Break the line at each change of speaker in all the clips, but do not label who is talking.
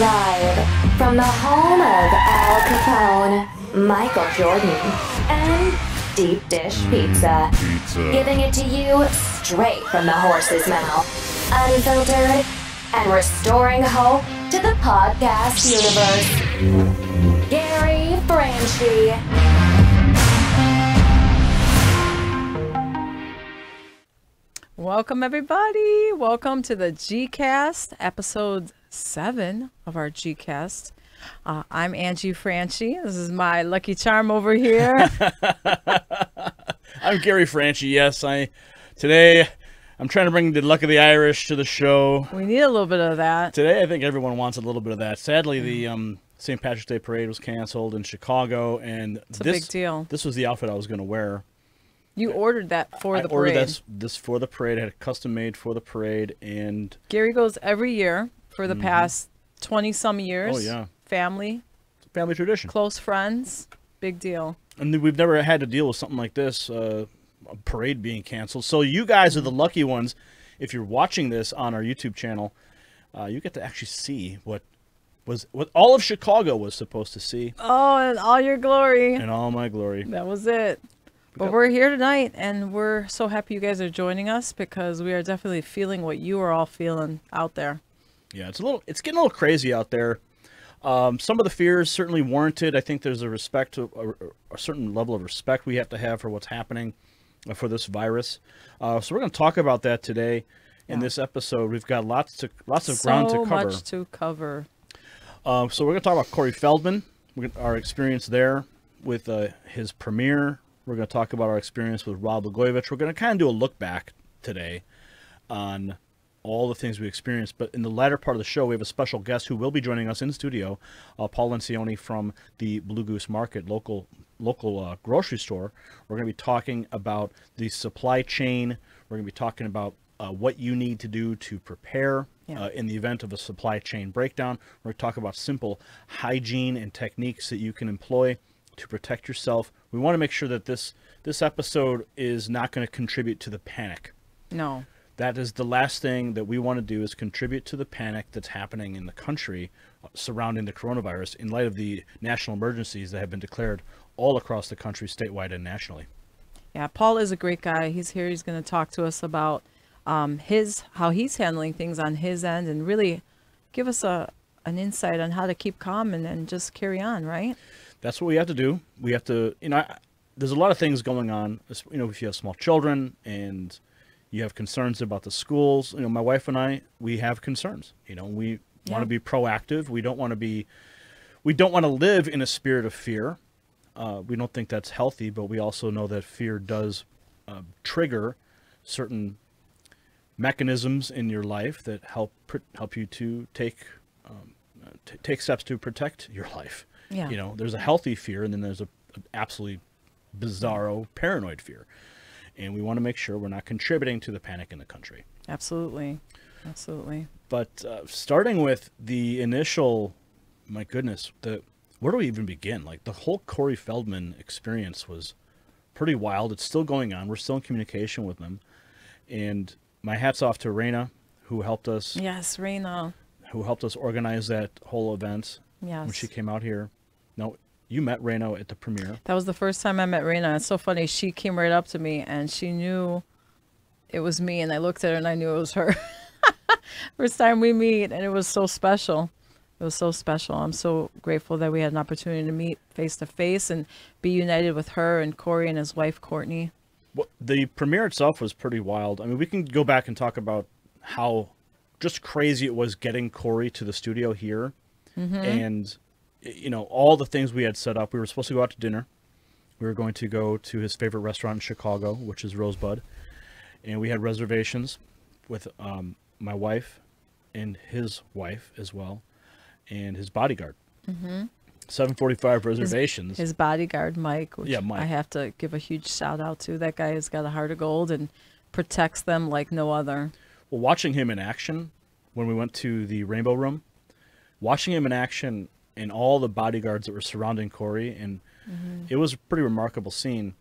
Live from the home of Al Capone, Michael Jordan, and Deep Dish Pizza. Giving it to you straight from the horse's mouth. Unfiltered and restoring hope to the podcast universe. Gary Franchi.
Welcome, everybody. Welcome to the G-Cast, episode 7 of our G-Cast. I'm Angie Franchi. This is my lucky charm over here.
I'm Gary Franchi. Yes, today I'm trying to bring the luck of the Irish to the show.
We need a little bit of that.
Today, I think everyone wants a little bit of that. Sadly, the St. Patrick's Day parade was canceled in Chicago, and
It's a big deal.
This was the outfit I was going to wear.
You ordered that for the parade.
I ordered this for the parade. I had it custom made for the parade, and
Gary goes every year for the past 20-some years.
Oh, yeah.
Family.
It's a family tradition.
Close friends. Big deal.
And we've never had to deal with something like this, a parade being canceled. So you guys are the lucky ones. If you're watching this on our YouTube channel, you get to actually see what all of Chicago was supposed to see.
Oh, and all your glory.
In all my glory.
That was it. But we're here tonight, and we're so happy you guys are joining us because we are definitely feeling what you are all feeling out there.
Yeah, it's getting a little crazy out there. Some of the fears certainly warranted. I think there's a certain level of respect we have to have for what's happening for this virus. So we're going to talk about that today in this episode. We've got lots of ground to cover.
So much to cover.
So we're going to talk about Corey Fieldman, our experience there with his premiere. We're going to talk about our experience with Blagojevich. We're going to kind of do a look back today on all the things we experienced. But in the latter part of the show, we have a special guest who will be joining us in the studio, Paul Lencioni from the Blue Goose Market, local grocery store. We're going to be talking about the supply chain. We're going to be talking about what you need to do to prepare in the event of a supply chain breakdown. We're going to talk about simple hygiene and techniques that you can employ to protect yourself. We want to make sure that this episode is not going to contribute to the panic.
No.
That is the last thing that we want to do, is contribute to the panic that's happening in the country surrounding the coronavirus in light of the national emergencies that have been declared all across the country, statewide and nationally.
Yeah, Paul is a great guy. He's here. He's going to talk to us about how he's handling things on his end and really give us an insight on how to keep calm and just carry on, right?
That's what we have to do. We have to, there's a lot of things going on. If you have small children and you have concerns about the schools, my wife and I, we have concerns. We want to be proactive. We don't want to live in a spirit of fear. We don't think that's healthy, but we also know that fear does trigger certain mechanisms in your life that help you to take steps to protect your life.
Yeah.
There's a healthy fear, and then there's an absolutely bizarro paranoid fear. And we want to make sure we're not contributing to the panic in the country.
Absolutely. Absolutely.
But starting with the initial, my goodness, where do we even begin? Like, the whole Corey Fieldman experience was pretty wild. It's still going on. We're still in communication with them. And my hat's off to Raina, who helped us.
Yes, Raina.
Who helped us organize that whole event.
Yes.
When she came out here. No, you met Raina at the premiere.
That was the first time I met Raina. It's so funny. She came right up to me and she knew it was me, and I looked at her and I knew it was her. First time we meet, and it was so special. It was so special. I'm so grateful that we had an opportunity to meet face to face and be united with her and Corey and his wife, Courtney.
Well, the premiere itself was pretty wild. I mean, we can go back and talk about how just crazy it was getting Corey to the studio here. And all the things we had set up. We were supposed to go out to dinner. We were going to go to his favorite restaurant in Chicago, which is Rosebud. And we had reservations with my wife and his wife as well, and his bodyguard. 7:45 reservations.
His bodyguard, Mike, which
Mike.
I have to give a huge shout out to. That guy has got a heart of gold and protects them like no other.
Well, watching him in action when we went to the Rainbow Room, watching him in action and all the bodyguards that were surrounding Corey, and it was a pretty remarkable scene.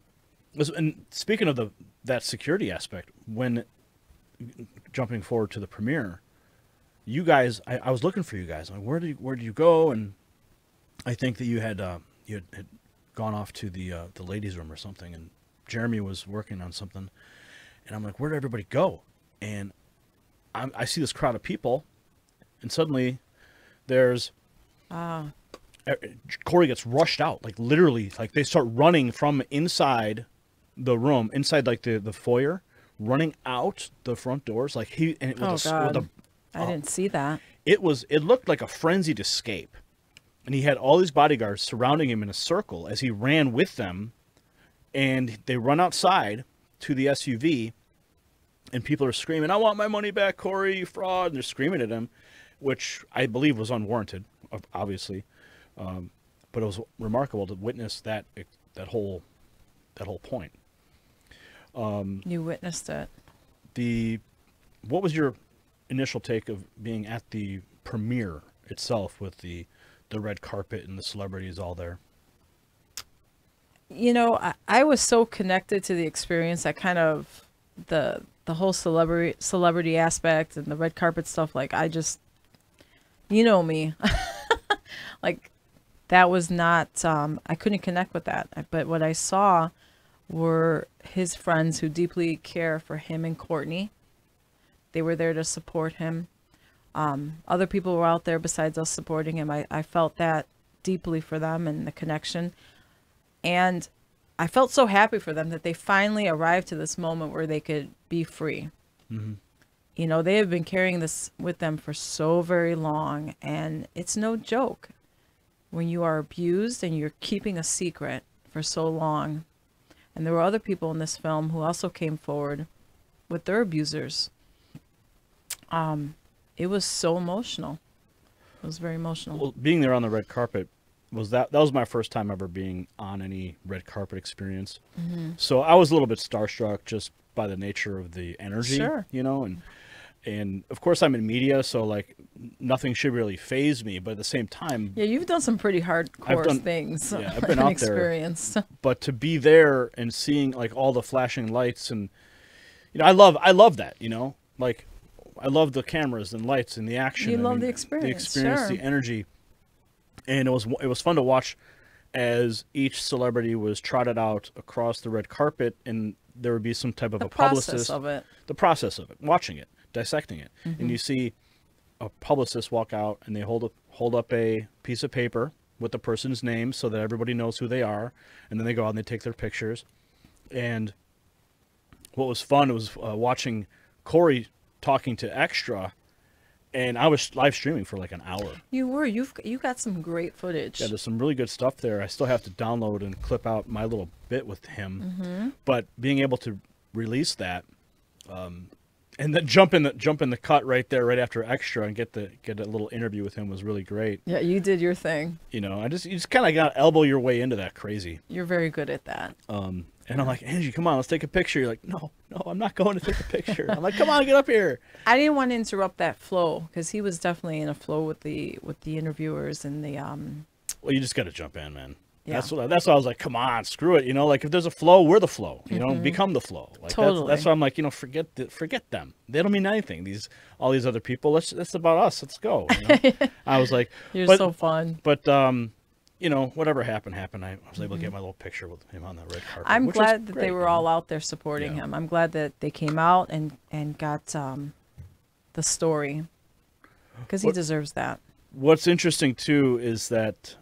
And speaking of the that security aspect, when jumping forward to the premiere, you guys, I was looking for you guys. I'm like, where did you go? And I think that you had gone off to the ladies' room or something, and Jeremy was working on something. And I'm like, where did everybody go? And I see this crowd of people, and suddenly there's Corey gets rushed out, like literally, like they start running from inside the room, inside like the foyer, running out the front doors, like
God. I didn't see that.
It looked like a frenzied escape. And he had all these bodyguards surrounding him in a circle as he ran with them, and they run outside to the SUV, and people are screaming, "I want my money back, Corey, you fraud!" And they're screaming at him, which I believe was unwarranted, obviously. But it was remarkable to witness that whole point.
You witnessed it.
What was your initial take of being at the premiere itself with the red carpet and the celebrities all there?
You know, I was so connected to the experience that kind of the whole celebrity aspect and the red carpet stuff. Like, I just, you know me, like that was not, I couldn't connect with that. But what I saw were his friends who deeply care for him and Courtney. They were there to support him. Other people were out there besides us supporting him. I felt that deeply for them and the connection. And I felt so happy for them that they finally arrived to this moment where they could be free.
Mm-hmm.
You know, they have been carrying this with them for so very long, and it's no joke when you are abused and you're keeping a secret for so long. And there were other people in this film who also came forward with their abusers. It was so emotional. It was very emotional.
Well, being there on the red carpet, that was my first time ever being on any red carpet experience.
Mm-hmm.
So I was a little bit starstruck just by the nature of the energy,
Sure.
you know, and of course I'm in media, so like nothing should really faze me, but at the same time,
Yeah, you've done some pretty hardcore things.
Yeah, I've been out
experienced.
there. But to be there and seeing like all the flashing lights, and you know, I love that, you know, like I love the cameras and lights and the action.
You love the experience, sure.
The energy. And it was fun to watch as each celebrity was trotted out across the red carpet, and there would be some type of a publicist. The process of it, watching it, dissecting it.
Mm-hmm.
And you see a publicist walk out, and they hold up a piece of paper with the person's name so that everybody knows who they are, and then they go out and they take their pictures. And what was fun was watching Corey talking to Extra, and I was live streaming for like an hour.
You were. You got some great footage.
Yeah, there's some really good stuff there. I still have to download and clip out my little bit with him.
Mm-hmm.
But being able to release that, and then jump in the cut right there, right after Extra, and get a little interview with him was really great.
Yeah, you did your thing.
You know, you just kind of got to elbow your way into that crazy.
You're very good at that.
And I'm like, Angie, come on, let's take a picture. You're like, no, I'm not going to take a picture. I'm like, come on, get up here.
I didn't want to interrupt that flow because he was definitely in a flow with the interviewers and the
Well, you just got to jump in, man.
Yeah.
That's why I was like, come on, screw it. You know, like if there's a flow, we're the flow. You know, become the flow. Like
Totally.
That's why I'm like, you know, forget them. They don't mean anything. All these other people. That's about us. Let's go. You know? I was like,
You're so fun.
But you know, whatever happened. I was able to get my little picture with him on the red carpet.
I'm
which
glad
was
that
great,
they were
you know?
all out there supporting him. I'm glad that they came out and got the story because he deserves that.
What's interesting too is that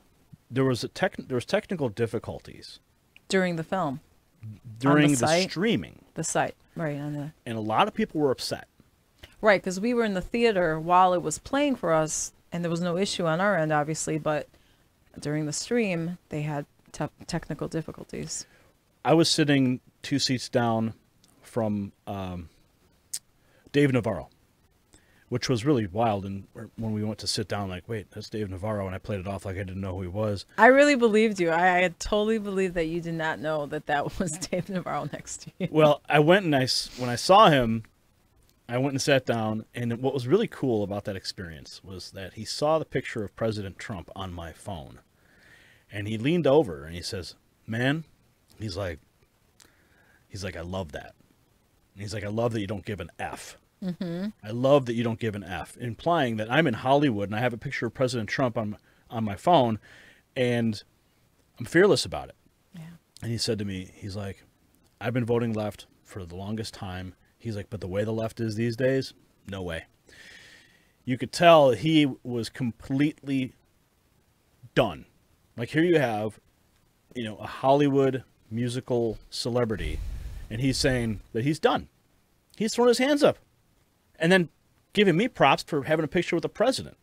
there was technical difficulties
During the film.
during the
site?
streaming.
The site, right.
And a lot of people were upset.
Right, because we were in the theater while it was playing for us, and there was no issue on our end, obviously, but during the stream, they had technical difficulties.
I was sitting 2 seats down from Dave Navarro, which was really wild. And when we went to sit down, like, wait, that's Dave Navarro, and I played it off like I didn't know who he was.
I really believed you. I had totally believed that you did not know that was Dave Navarro next to you.
Well, I went and when I saw him, I went and sat down, and what was really cool about that experience was that he saw the picture of President Trump on my phone, and he leaned over and he says, man, he's like, I love that. And he's like, I love that you don't give an F I love that you don't give an F, implying that I'm in Hollywood and I have a picture of President Trump on my phone, and I'm fearless about it.
Yeah.
And he said to me, he's like, I've been voting left for the longest time. He's like, but the way the left is these days, no way. You could tell he was completely done. Like, here you have, a Hollywood musical celebrity, and he's saying that he's done. He's thrown his hands up. And then giving me props for having a picture with the president.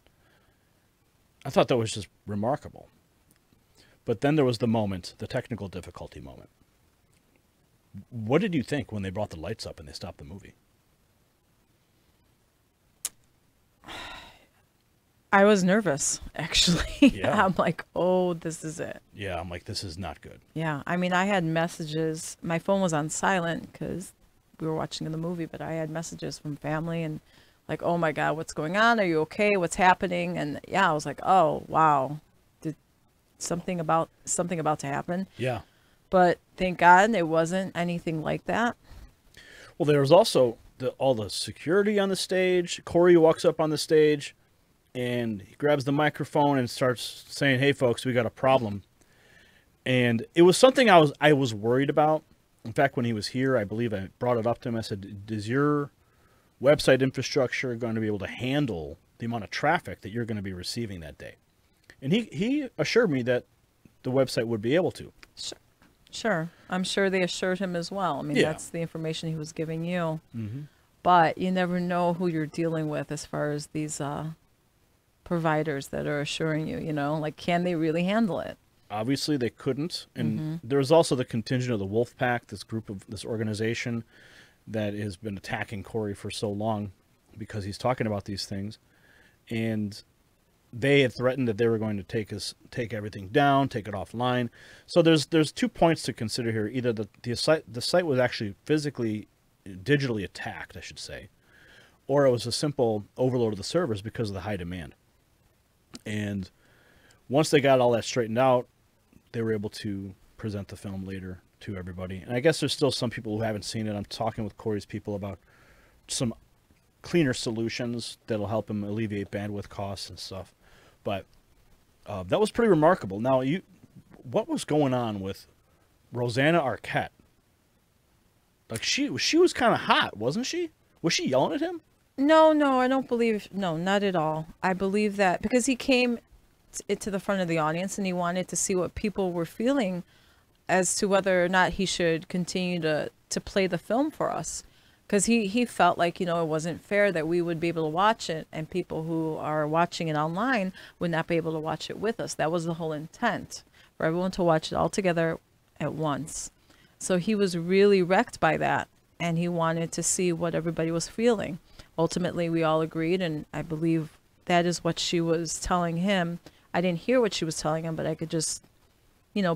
I thought that was just remarkable. But then there was the moment, the technical difficulty moment. What did you think when they brought the lights up and they stopped the movie?
I was nervous, actually.
Yeah.
I'm like, oh, this is it.
Yeah, I'm like, this is not good.
Yeah. I mean, I had messages. My phone was on silent because we were watching the movie, but I had messages from family and like, oh my God, what's going on? Are you okay? What's happening? And yeah, I was like, oh, wow. Did something about to happen?
Yeah.
But thank God it wasn't anything like that.
Well, there was also all the security on the stage. Corey walks up on the stage and he grabs the microphone and starts saying, hey, folks, we got a problem. And it was something I was worried about. In fact, when he was here, I believe I brought it up to him. I said, is your website infrastructure going to be able to handle the amount of traffic that you're going to be receiving that day? And he assured me that the website would be able to.
Sure. I'm sure they assured him as well. I mean,
Yeah.
that's the information he was giving you.
Mm-hmm.
But you never know who you're dealing with as far as these providers that are assuring you, like, can they really handle it?
Obviously, they couldn't. And there was also the contingent of the Wolf Pack, this organization that has been attacking Corey for so long because he's talking about these things. And they had threatened that they were going to take everything down, take it offline. So there's 2 points to consider here. Either the site was actually digitally attacked, I should say, or it was a simple overload of the servers because of the high demand. And once they got all that straightened out, they were able to present the film later to everybody. And I guess there's still some people who haven't seen it. I'm talking with Corey's people about some cleaner solutions that'll help him alleviate bandwidth costs and stuff. But that was pretty remarkable. Now, what was going on with Rosanna Arquette? Like, she was kind of hot, wasn't she? Was she yelling at him?
No, I don't believe. No, not at all. I believe that because he came to the front of the audience and he wanted to see what people were feeling as to whether or not he should continue to play the film for us. Because he felt like, it wasn't fair that we would be able to watch it and people who are watching it online would not be able to watch it with us. That was the whole intent, for everyone to watch it all together at once. So he was really wrecked by that, and he wanted to see what everybody was feeling. Ultimately, we all agreed, and I believe that is what she was telling him. I didn't hear what she was telling him, but I could just,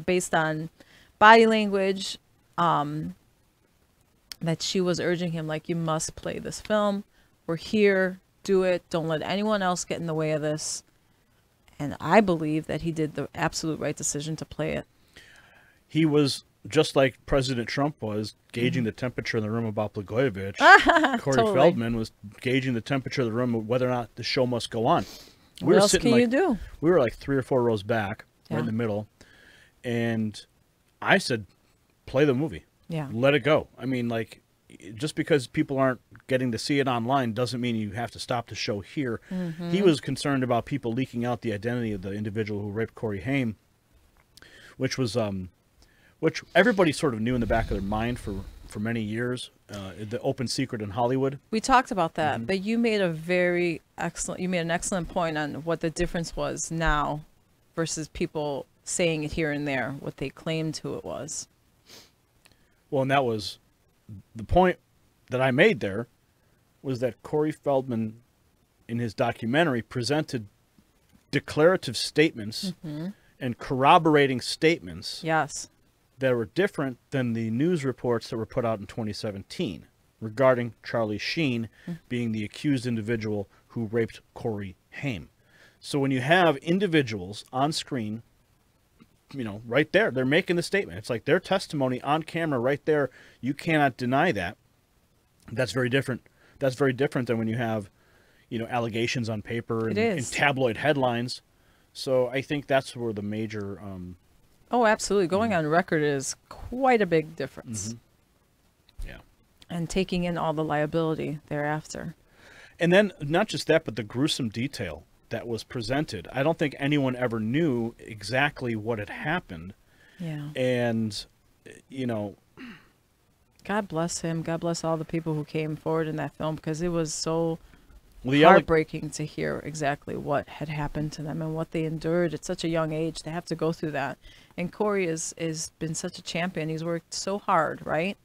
based on body language, that she was urging him, like, you must play this film. We're here. Do it. Don't let anyone else get in the way of this. And I believe that he did the absolute right decision to play it.
He was, just like President Trump was, gauging the temperature in the room about Blagojevich. Corey
Totally.
Feldman was gauging the temperature of the room of whether or not the show must go on.
What else can you do?
We were like 3 or 4 rows back, right in
Yeah.
the middle. And I said, play the movie.
Yeah.
Let it go. I mean, like, just because people aren't getting to see it online doesn't mean you have to stop the show here. He was concerned about people leaking out the identity of the individual who raped Corey Haim, which everybody sort of knew in the back of their mind for many years, the open secret in Hollywood.
We talked about that, but you made an excellent point on what the difference was now versus people saying it here and there, what they claimed who it was.
Well, and that was the point that I made there, was that Corey Feldman, in his documentary, presented declarative statements and corroborating statements
Yes.
that were different than the news reports that were put out in 2017 regarding Charlie Sheen being the accused individual who raped Corey Haim. So when you have individuals on screen, right there, they're making the statement. It's like their testimony on camera right there. You cannot deny that. That's very different that's very different than when you have, allegations on paper and tabloid headlines. So I think that's where the major.
Oh, absolutely. Going on record is quite a big difference.
Yeah.
And taking in all the liability thereafter.
And then not just that, but the gruesome detail that was presented. I don't think anyone ever knew exactly what had happened.
Yeah.
And,
God bless him. God bless all the people who came forward in that film, because it was so heartbreaking to hear exactly what had happened to them and what they endured at such a young age. They have to go through that. And Corey is been such a champion. He's worked so hard, right?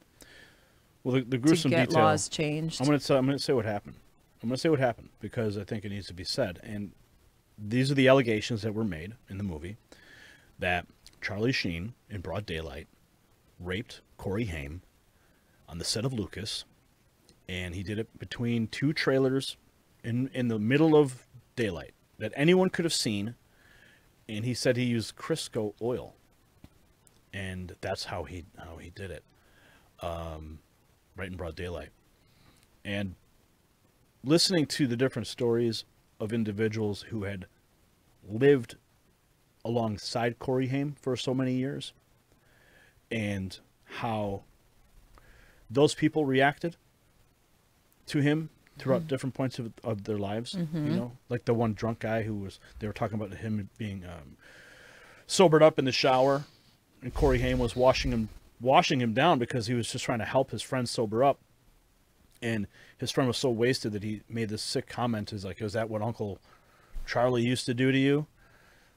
Well, the gruesome
to get
detail.
Laws changed.
I'm going to say what happened. I'm going to say what happened because I think it needs to be said. And these are the allegations that were made in the movie that Charlie Sheen, in broad daylight, raped Corey Haim on the set of Lucas, and he did it between two trailers in the middle of daylight that anyone could have seen, and he said he used Crisco oil, and that's how he did it, right in broad daylight. And listening to the different stories of individuals who had lived alongside Corey Haim for so many years, and how those people reacted to him throughout different points of their lives, like the one drunk guy they were talking about him being sobered up in the shower, and Corey Haim was washing him down because he was just trying to help his friend sober up. And his friend was so wasted that he made this sick comment. Is like, "Is that what Uncle Charlie used to do to you?"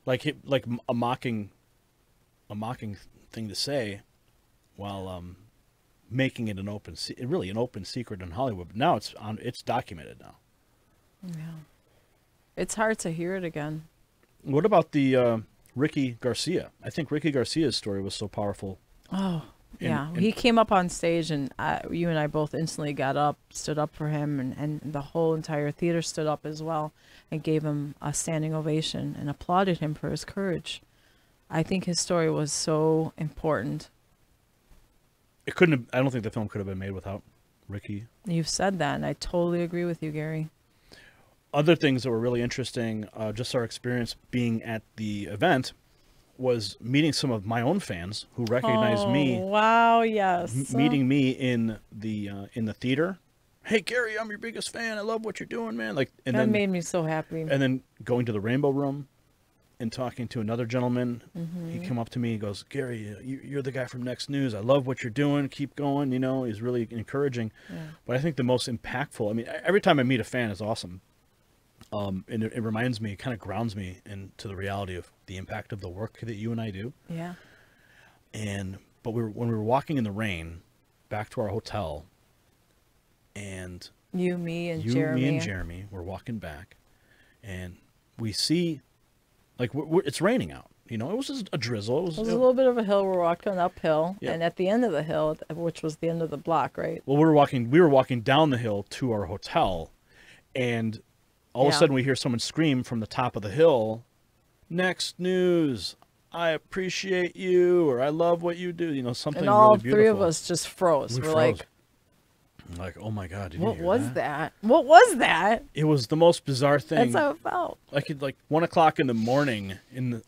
Like a mocking thing to say, while making it an open secret in Hollywood. But now it's documented now.
Yeah, it's hard to hear it again.
What about the Ricky Garcia? I think Ricky Garcia's story was so powerful.
Oh. Yeah, he came up on stage, and you and I both instantly stood up for him, and the whole entire theater stood up as well and gave him a standing ovation and applauded him for his courage. I think his story was so important.
I don't think the film could have been made without Ricky.
You've said that, and I totally agree with you, Gary.
Other things that were really interesting, just our experience being at the event, was meeting some of my own fans who recognized me.
Wow, yes.
Meeting me in the theater. Hey, Gary, I'm your biggest fan. I love what you're doing, man.
That made me so happy.
And then going to the Rainbow Room and talking to another gentleman. He came up to me. He goes, "Gary, you're the guy from Next News. I love what you're doing. Keep going." He's really encouraging. Yeah. But I think the most impactful. I mean, every time I meet a fan, it's awesome. And it reminds me, kind of grounds me into the reality of the impact of the work that you and I do.
Yeah.
But when we were walking in the rain back to our hotel, and
me and Jeremy
were walking back, and we see, it's raining out. It was just a drizzle. It was
a little bit of a hill. We're walking uphill, and at the end of the hill, which was the end of the block, right?
Well, we were walking down the hill to our hotel, and all of a sudden we hear someone scream from the top of the hill, "Next News, I appreciate you," or "I love what you do." Something.
And all
really beautiful.
three of us just froze. We're
like, "Oh my God, did you hear
that? What was that?"
It was the most bizarre thing.
That's how it felt.
Like 1 o'clock in the morning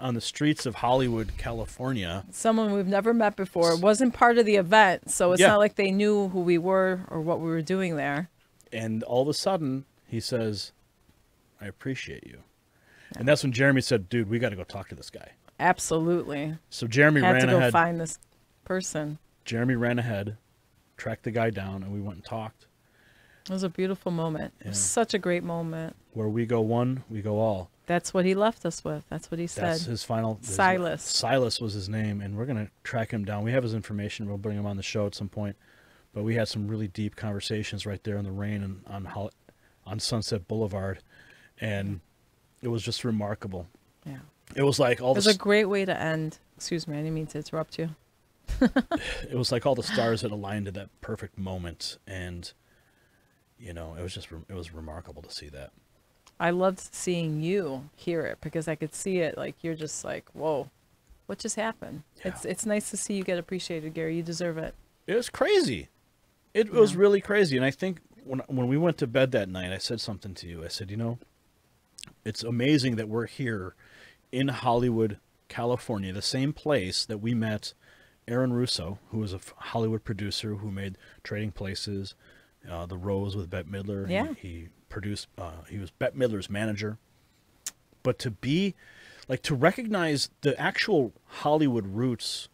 on the streets of Hollywood, California.
Someone we've never met before. It wasn't part of the event, so it's not like they knew who we were or what we were doing there.
And all of a sudden, he says, "I appreciate you." Yeah. And that's when Jeremy said, "Dude, we got to go talk to this guy."
Absolutely.
So Jeremy ran ahead.
Had to go find this person.
Jeremy ran ahead, tracked the guy down, and we went and talked.
It was a beautiful moment. Yeah. It was such a great moment.
Where we go one, we go all.
That's what he left us with. That's what he said.
That's his final.
Silas.
Silas was his name, and we're going to track him down. We have his information. We'll bring him on the show at some point. But we had some really deep conversations right there in the rain and on Sunset Boulevard. And it was just remarkable. Yeah. It was like all
this. It was a great way to end. Excuse me, I didn't mean to interrupt you.
It was like all the stars had aligned at that perfect moment. And, it was remarkable to see that.
I loved seeing you hear it because I could see it. Like, you're just like, whoa, what just happened? Yeah. It's nice to see you get appreciated, Gary. You deserve it.
It was crazy. It was really crazy. And I think when we went to bed that night, I said something to you. I said, it's amazing that we're here in Hollywood, California, the same place that we met Aaron Russo, who was a Hollywood producer who made Trading Places, The Rose with Bette Midler.
Yeah.
He produced, he was Bette Midler's manager. But to recognize the actual Hollywood roots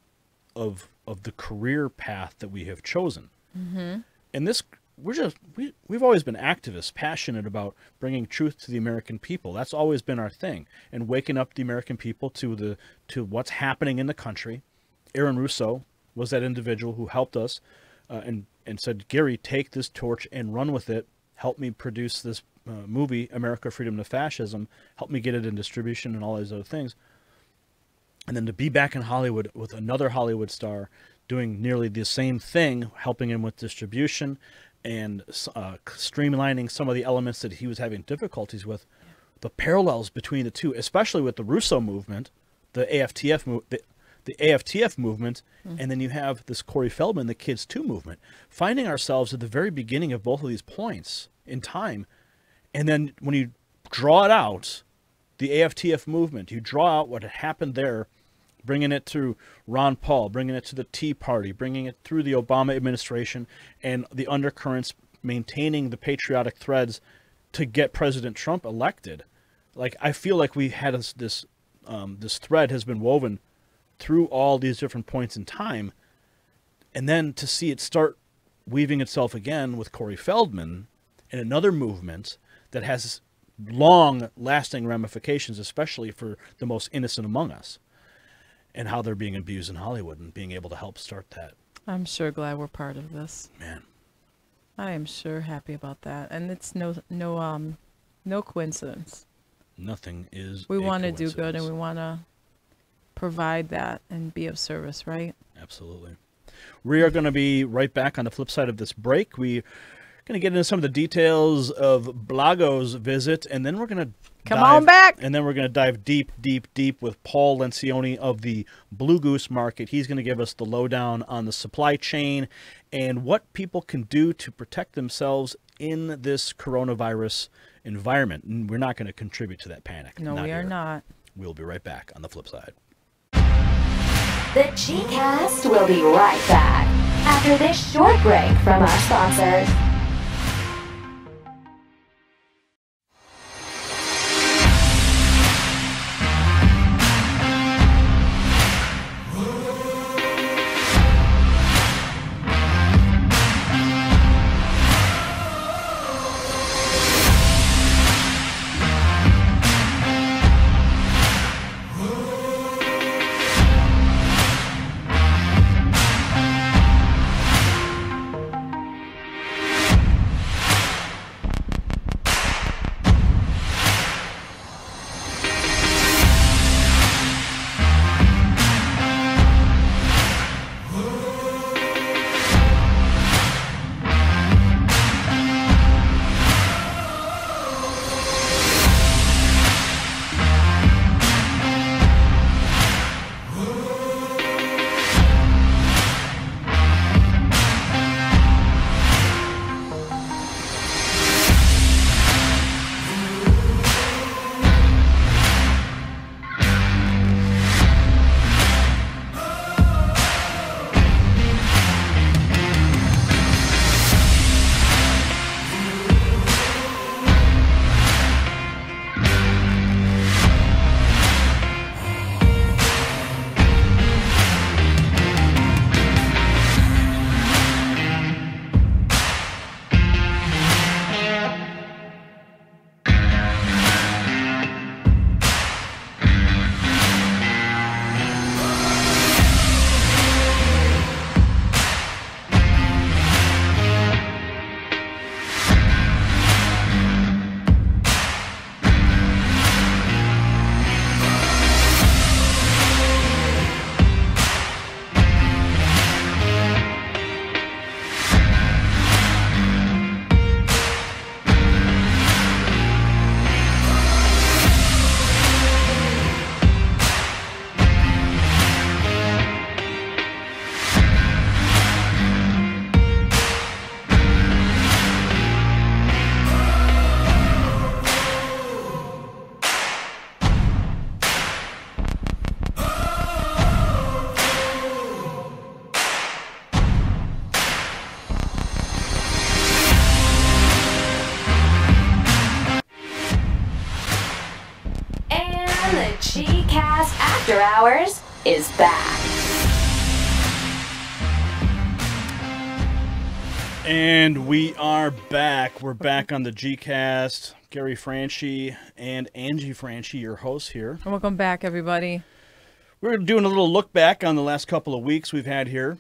of the career path that we have chosen. Mm-hmm. And this, we've always been activists, passionate about bringing truth to the American people. That's always been our thing, and waking up the American people to what's happening in the country. Aaron Russo was that individual who helped us and said, Gary, take this torch and run with it. Help me produce this movie, America, Freedom to Fascism. Help me get it in distribution and all these other things. And then to be back in Hollywood with another Hollywood star doing nearly the same thing, helping him with distribution and streamlining some of the elements that he was having difficulties with. The parallels between the two, especially with the Russo movement, the AFTF movement, and then you have this Corey Feldman, the Kids 2 movement, finding ourselves at the very beginning of both of these points in time. And then when you draw it out, the AFTF movement, you draw out what had happened there, bringing it through Ron Paul, bringing it to the Tea Party, bringing it through the Obama administration, and the undercurrents, maintaining the patriotic threads to get President Trump elected. Like, I feel like we had this thread has been woven through all these different points in time, and then to see it start weaving itself again with Corey Feldman and another movement that has long-lasting ramifications, especially for the most innocent among us, and how they're being abused in Hollywood, and being able to help start that.
I'm sure glad we're part of this.
Man,
I am sure happy about that, and it's no coincidence.
Nothing is.
We want to do good, and we want to provide that and be of service, right?
Absolutely. We are going to be right back on the flip side of this break. We going to get into some of the details of Blago's visit, and then we're going to
come on back.
And then we're going to dive deep with Paul Lencioni of the Blue Goose Market. He's going to give us the lowdown on the supply chain and what people can do to protect themselves in this coronavirus environment. And we're not going to contribute to that panic.
No, we are not.
We'll be right back on the flip side.
The G-Cast will be right back after this short break from our sponsors. Podcast After Hours is back.
And we are back. We're back on the G-Cast. Gary Franchi and Angie Franchi, your hosts here.
Welcome back, everybody.
We're doing a little look back on the last couple of weeks we've had here.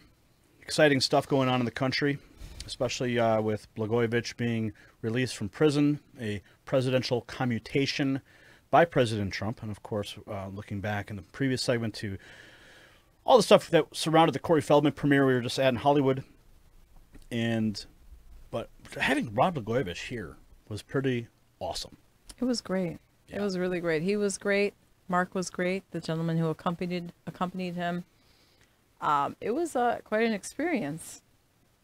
Exciting stuff going on in the country, especially with Blagojevich being released from prison, a presidential commutation by President Trump, and of course, looking back in the previous segment to all the stuff that surrounded the Corey Fieldman premiere we were just at in Hollywood. But having Rod Blagojevich here was pretty awesome.
It was great. Yeah. It was really great. He was great. Mark was great. The gentleman who accompanied him. It was quite an experience,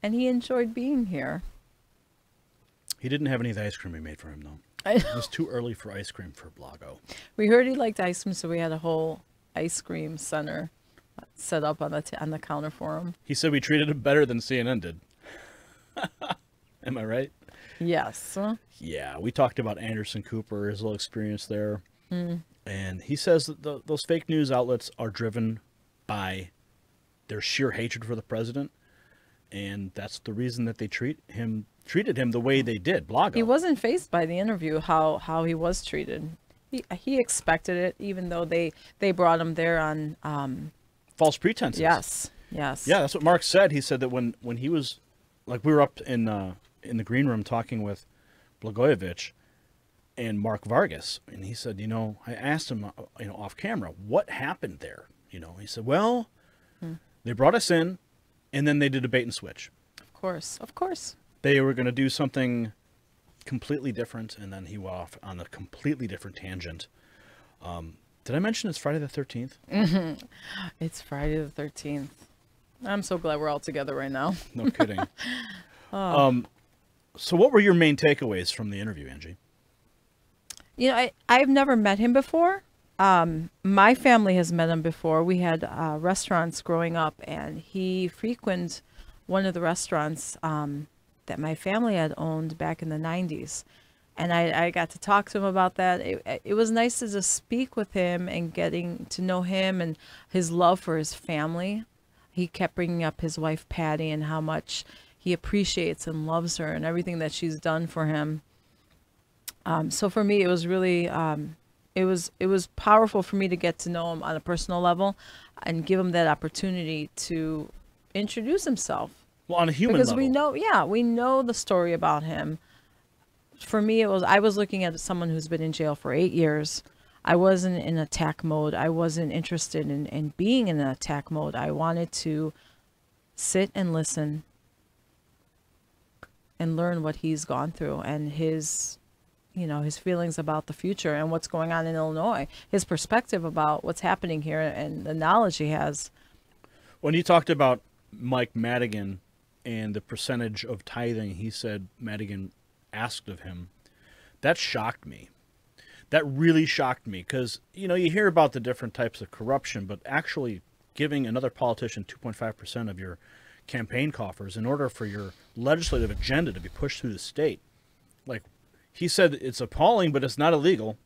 and he enjoyed being here.
He didn't have any of the ice cream we made for him, though. It was too early for ice cream for Blago.
We heard he liked ice cream, so we had a whole ice cream center set up on the counter for him. He
said we treated him better than CNN did. Am I right?
Yes.
Yeah, we talked about Anderson Cooper, his little experience there. And he says that those fake news outlets are driven by their sheer hatred for the president. And that's the reason that they treated him the way they did. Blago.
He wasn't fazed by the interview, how he was treated. He expected it, even though they brought him there on
false pretenses.
Yes.
Yeah, that's what Mark said. He said that when he was, like, we were up in the green room talking with Blagojevich and Mark Vargas, and he said, I asked him, off camera, what happened there? He said, well, they brought us in, and then they did a bait and switch. Of course. They were going to do something completely different, and then he went off on a completely different tangent. Did I mention it's Friday the 13th?
It's Friday the 13th. I'm so glad we're all together right now.
No kidding. So what were your main takeaways from the interview, Angie?
I've never met him before. My family has met him before. We had restaurants growing up, and he frequented one of the restaurants that my family had owned back in the 90s. And I got to talk to him about that. It was nice to just speak with him and getting to know him and his love for his family. He kept bringing up his wife, Patty, and how much he appreciates and loves her and everything that she's done for him. So for me, it was really, it was powerful for me to get to know him on a personal level and give him that opportunity to introduce himself.
Well, on a human level.
Because we know the story about him. For me, I was looking at someone who's been in jail for 8 years. I wasn't in attack mode. I wasn't interested in being in an attack mode. I wanted to sit and listen and learn what he's gone through and his feelings about the future and what's going on in Illinois, his perspective about what's happening here and the knowledge he has.
When he talked about Mike Madigan and the percentage of tithing, he said Madigan asked of him. That shocked me. That really shocked me because, you hear about the different types of corruption, but actually giving another politician 2.5% of your campaign coffers in order for your legislative agenda to be pushed through the state. Like, he said it's appalling, but it's not illegal.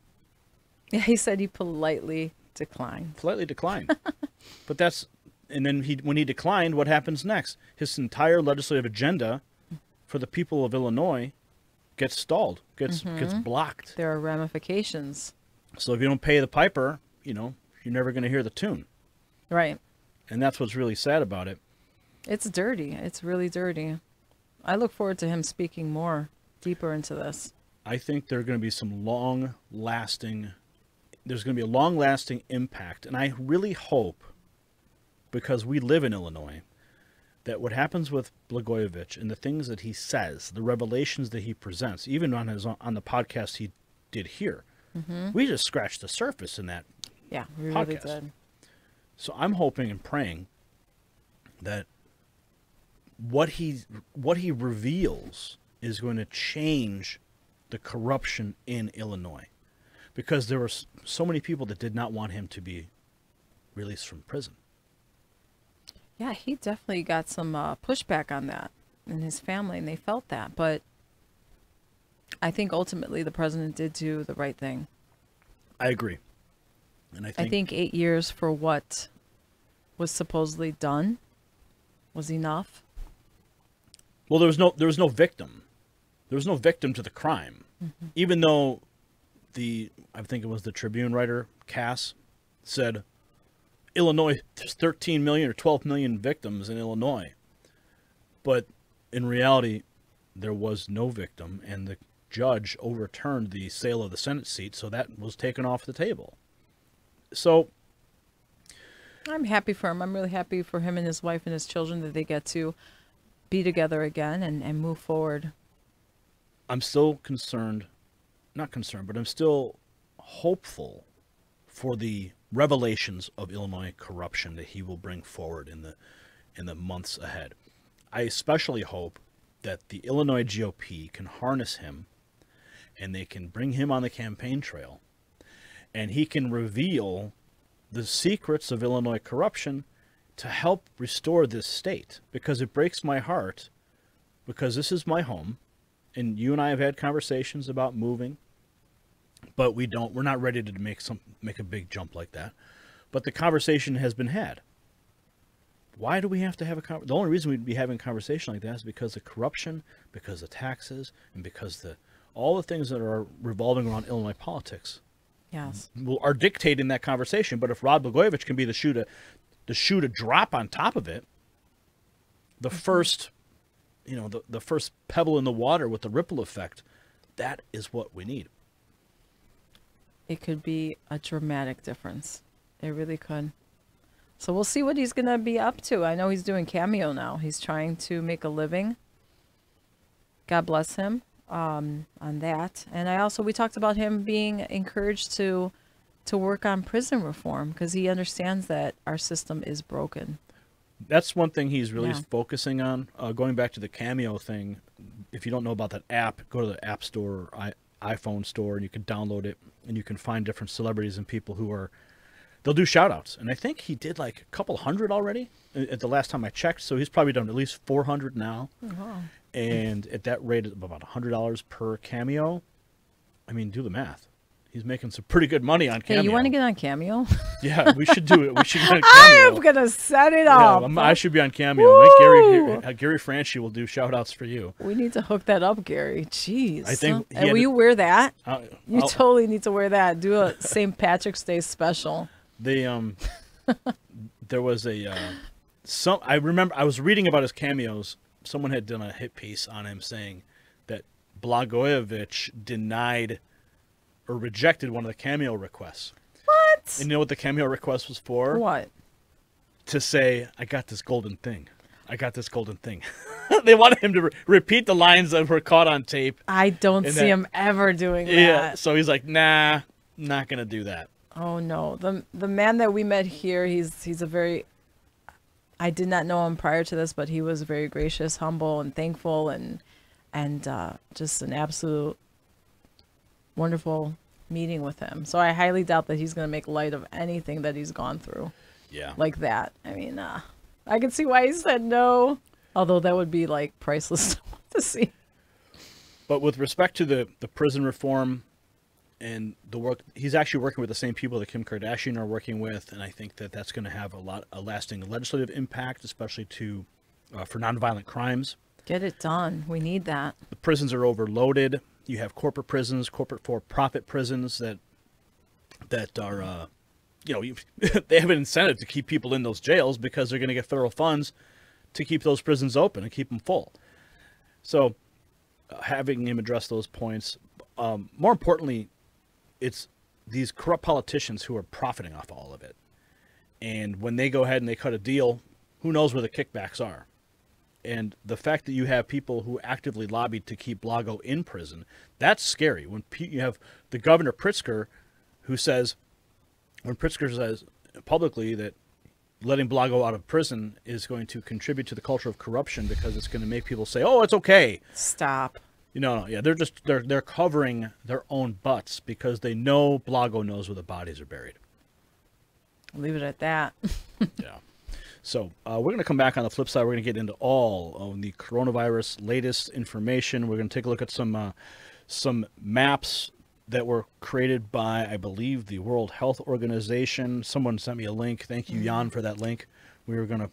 Yeah, he said he politely declined.
But and then when he declined, what happens next? His entire legislative agenda for the people of Illinois gets stalled, gets blocked.
There are ramifications.
So if you don't pay the piper, you're never going to hear the tune.
Right.
And that's what's really sad about it.
It's dirty. It's really dirty. I look forward to him speaking more deeper into this.
I think there's going to be a long-lasting impact. And I really hope, because we live in Illinois, that what happens with Blagojevich and the things that he says, the revelations that he presents, even on the podcast he did here, we just scratched the surface in that
Yeah, we
podcast.
really did.
So I'm hoping and praying that what he reveals is going to change the corruption in Illinois, because there were so many people that did not want him to be released from prison.
Yeah, he definitely got some pushback on that in his family, and they felt that. But I think ultimately the president did do the right thing.
I agree. And I
I think 8 years for what was supposedly done was enough.
well, there was no victim. There was no victim to the crime, even though I think it was the Tribune writer Cass said Illinois, there's 13 million or 12 million victims in Illinois, but in reality, there was no victim, and the judge overturned the sale of the Senate seat, so that was taken off the table. So
I'm happy for him. I'm really happy for him and his wife and his children that they get to be together again and move forward.
I'm still not concerned, but I'm still hopeful for the revelations of Illinois corruption that he will bring forward in the months ahead. I especially hope that the Illinois GOP can harness him and they can bring him on the campaign trail and he can reveal the secrets of Illinois corruption to help restore this state, because it breaks my heart, because this is my home and you and I have had conversations about moving, but we're not ready to make a big jump like that. But the conversation has been had. Why do we have to have the only reason we'd be having a conversation like that is because of corruption, because of taxes, and because all the things that are revolving around Illinois politics.
Yes.
Are dictating that conversation. But if Rod Blagojevich can be the shoe to drop on top of it, the first, the first pebble in the water with the ripple effect, that is what we need.
It could be a dramatic difference. It really could. So we'll see what he's going to be up to. I know he's doing Cameo now. He's trying to make a living. God bless him on that. And we talked about him being encouraged to work on prison reform because he understands that our system is broken.
That's one thing he's really focusing on. Going back to the Cameo thing, if you don't know about that app, go to the App Store or iPhone store and you can download it and you can find different celebrities and people they'll do shout outs. And I think he did like a couple hundred already at the last time I checked. So he's probably done at least 400 now.
Oh, wow.
And at that rate of about $100 per Cameo, I mean, do the math. He's making some pretty good money on Cameo.
Hey, you want to get on Cameo?
Yeah, we should do it. We should get on Cameo.
I am going to set it up.
Yeah, I should be on Cameo. Gary Franchi will do shout outs for you.
We need to hook that up, Gary. Jeez.
I think
and will you wear that? You
I'll
totally need to wear that. Do a St. Patrick's Day special.
There was I remember I was reading about his cameos. Someone had done a hit piece on him saying that Blagojevich denied or rejected one of the cameo requests.
What?
And you know what the cameo request was for?
What?
To say, I got this golden thing. I got this golden thing. They wanted him to repeat the lines that were caught on tape.
I don't see him ever doing that.
Yeah, so he's like, nah, not going to do that.
Oh, no. The man that we met here, he's a very... I did not know him prior to this, but he was very gracious, humble, and thankful, and just an absolute wonderful meeting with him. So I highly doubt that he's going to make light of anything that he's gone through.
Yeah.
Like that. I mean, I can see why he said no, although that would be like priceless to see.
But with respect to the prison reform and the work, he's actually working with the same people that Kim Kardashian are working with, and I think that that's going to have a lasting legislative impact, especially for nonviolent crimes.
Get it done. We need that.
The prisons are overloaded. You have corporate prisons, corporate for-profit prisons that are, they have an incentive to keep people in those jails because they're going to get federal funds to keep those prisons open and keep them full. So having him address those points, more importantly, it's these corrupt politicians who are profiting off all of it. And when they go ahead and they cut a deal, who knows where the kickbacks are. And the fact that you have people who actively lobbied to keep Blago in prison, that's scary. When you have the governor Pritzker, when Pritzker says publicly that letting Blago out of prison is going to contribute to the culture of corruption because it's going to make people say, "Oh, it's okay."
Stop.
No, yeah, they're covering their own butts because they know Blago knows where the bodies are buried.
Leave it at that.
Yeah. So we're going to come back on the flip side. We're going to get into all of the coronavirus latest information. We're going to take a look at some maps that were created by, I believe, the World Health Organization. Someone sent me a link. Thank you, Jan, for that link. We were going to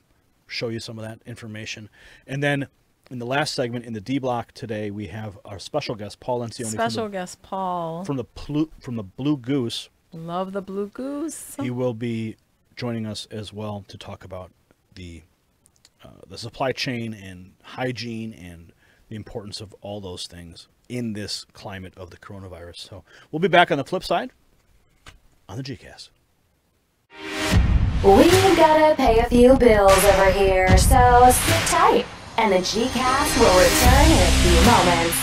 show you some of that information. And then in the last segment, in the D block today, we have our special guest, Paul Lencioni.
Special guest Paul.
From the Blue Goose.
Love the Blue Goose.
He will be joining us as well to talk about the supply chain and hygiene and the importance of all those things in this climate of the coronavirus. So we'll be back on the flip side on the GCast.
We've gotta pay a few bills over here, so sit tight, and the GCast will return in a few moments.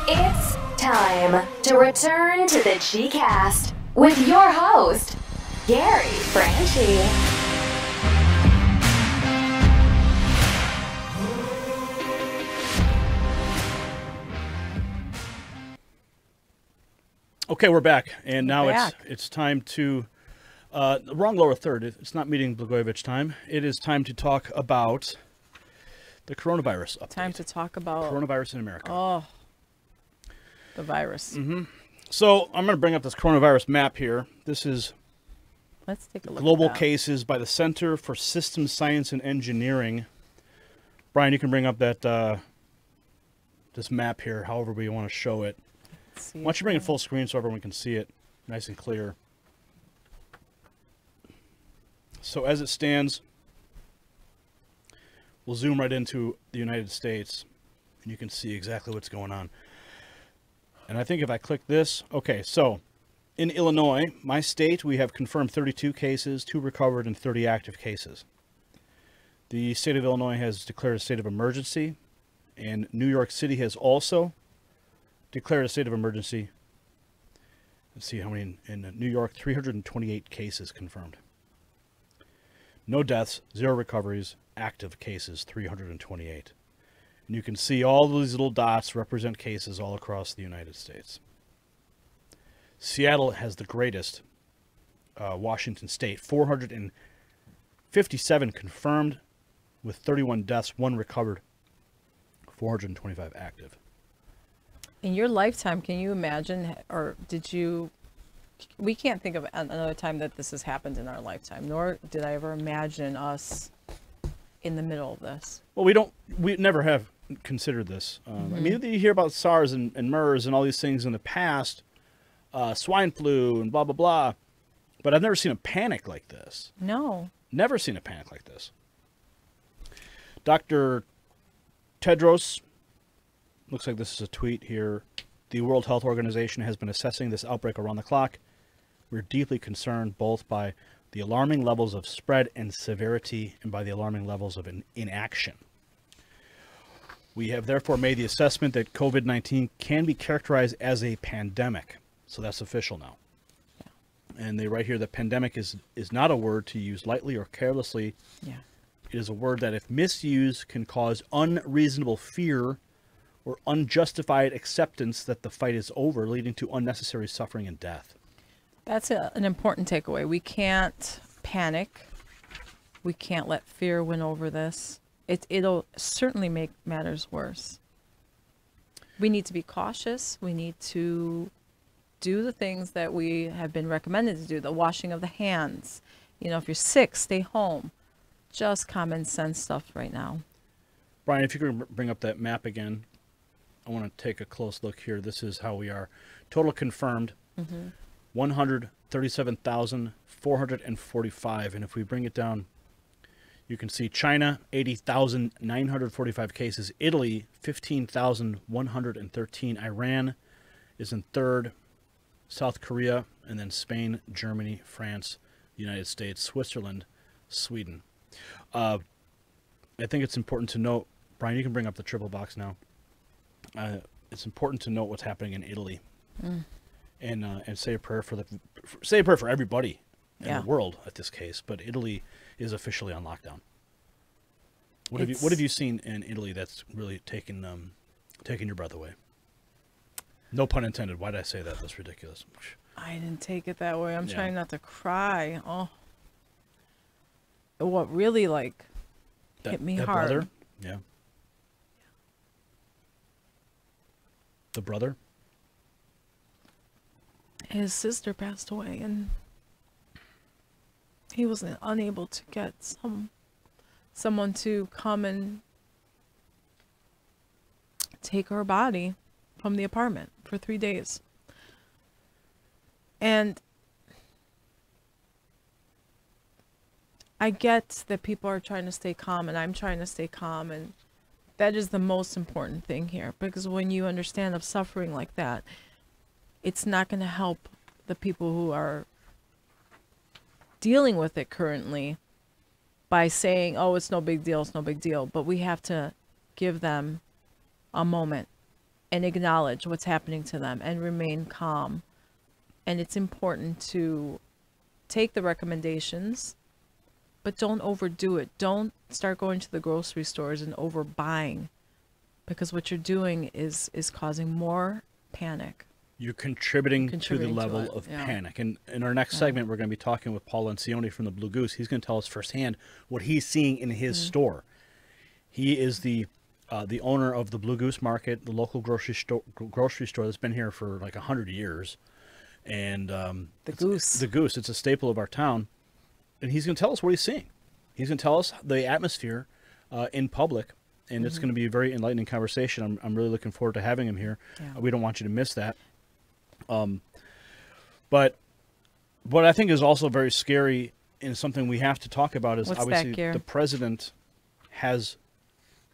It's time to return to the GCast with your host, Gary Franchi.
Okay, we're back, and now it's time to wrong lower third. It's not meeting Blagojevich time. It is time to talk about the coronavirus update.
Time to talk about
coronavirus in America.
Oh, the virus.
Mm-hmm. So I'm going to bring up this coronavirus map here. This is
Let's take a look.
global
at that.
cases by the Center for Systems Science and Engineering. Brian, you can bring up that this map here, however we want to show it. Why don't you bring it full screen so everyone can see it nice and clear. So as it stands, we'll zoom right into the United States, and you can see exactly what's going on. And I think if I click this, okay, so in Illinois, my state, we have confirmed 32 cases, 2 recovered, and 30 active cases. The state of Illinois has declared a state of emergency, and New York City has also declared a state of emergency. Let's see how many in New York, 328 cases confirmed. No deaths, 0 recoveries, active cases, 328. And you can see all these little dots represent cases all across the United States. Seattle has the greatest, Washington State, 457 confirmed with 31 deaths, 1 recovered, 425 active.
In your lifetime, can you imagine, or did you, we can't think of another time that this has happened in our lifetime, nor did I ever imagine us in the middle of this.
Well, we never have considered this. I mean, you hear about SARS and MERS and all these things in the past, swine flu and blah, blah, blah. But I've never seen a panic like this.
No.
Never seen a panic like this. Dr. Tedros, looks like this is a tweet here. The World Health Organization has been assessing this outbreak around the clock. We're deeply concerned both by the alarming levels of spread and severity and by the alarming levels of inaction. We have therefore made the assessment that COVID-19 can be characterized as a pandemic. So that's official now. Yeah. And they write here that pandemic is not a word to use lightly or carelessly.
Yeah.
It is a word that, if misused, can cause unreasonable fear or unjustified acceptance that the fight is over, leading to unnecessary suffering and death.
That's an important takeaway. We can't panic. We can't let fear win over this. It'll certainly make matters worse. We need to be cautious. We need to do the things that we have been recommended to do. The washing of the hands. You know, if you're sick, stay home. Just common sense stuff right now.
Brian, if you could bring up that map again. I want to take a close look here. This is how we are. Total confirmed, 137,445. And if we bring it down, you can see China, 80,945 cases. Italy, 15,113. Iran is in third. South Korea, and then Spain, Germany, France, United States, Switzerland, Sweden. I think it's important to note, Brian, you can bring up the triple box now. It's important to note what's happening in Italy, and say a prayer for everybody in the world at this case. But Italy is officially on lockdown. What have you seen in Italy that's really taken your breath away? No pun intended. Why did I say that? That's ridiculous.
I didn't take it that way. I'm trying not to cry. Oh, what really hit me hard.
Brother? Yeah. The brother?
His sister passed away, and he was unable to get someone to come and take her body from the apartment for 3 days. And I get that people are trying to stay calm, and I'm trying to stay calm, and that is the most important thing here, because when you understand of suffering like that, it's not going to help the people who are dealing with it currently by saying, oh, it's no big deal, it's no big deal. But we have to give them a moment and acknowledge what's happening to them and remain calm. And it's important to take the recommendations, but don't overdo it. Don't start going to the grocery stores and overbuying, because what you're doing is causing more panic.
You're contributing to the level of panic. And in our next segment, we're going to be talking with Paul Lencioni from the Blue Goose. He's going to tell us firsthand what he's seeing in his store. He is the owner of the Blue Goose Market, the local grocery store that's been here for like 100 years. And the Goose, it's a staple of our town. And he's going to tell us what he's seeing. He's going to tell us the atmosphere in public. And it's going to be a very enlightening conversation. I'm really looking forward to having him here. Yeah. We don't want you to miss that. But what I think is also very scary and something we have to talk about is obviously the president has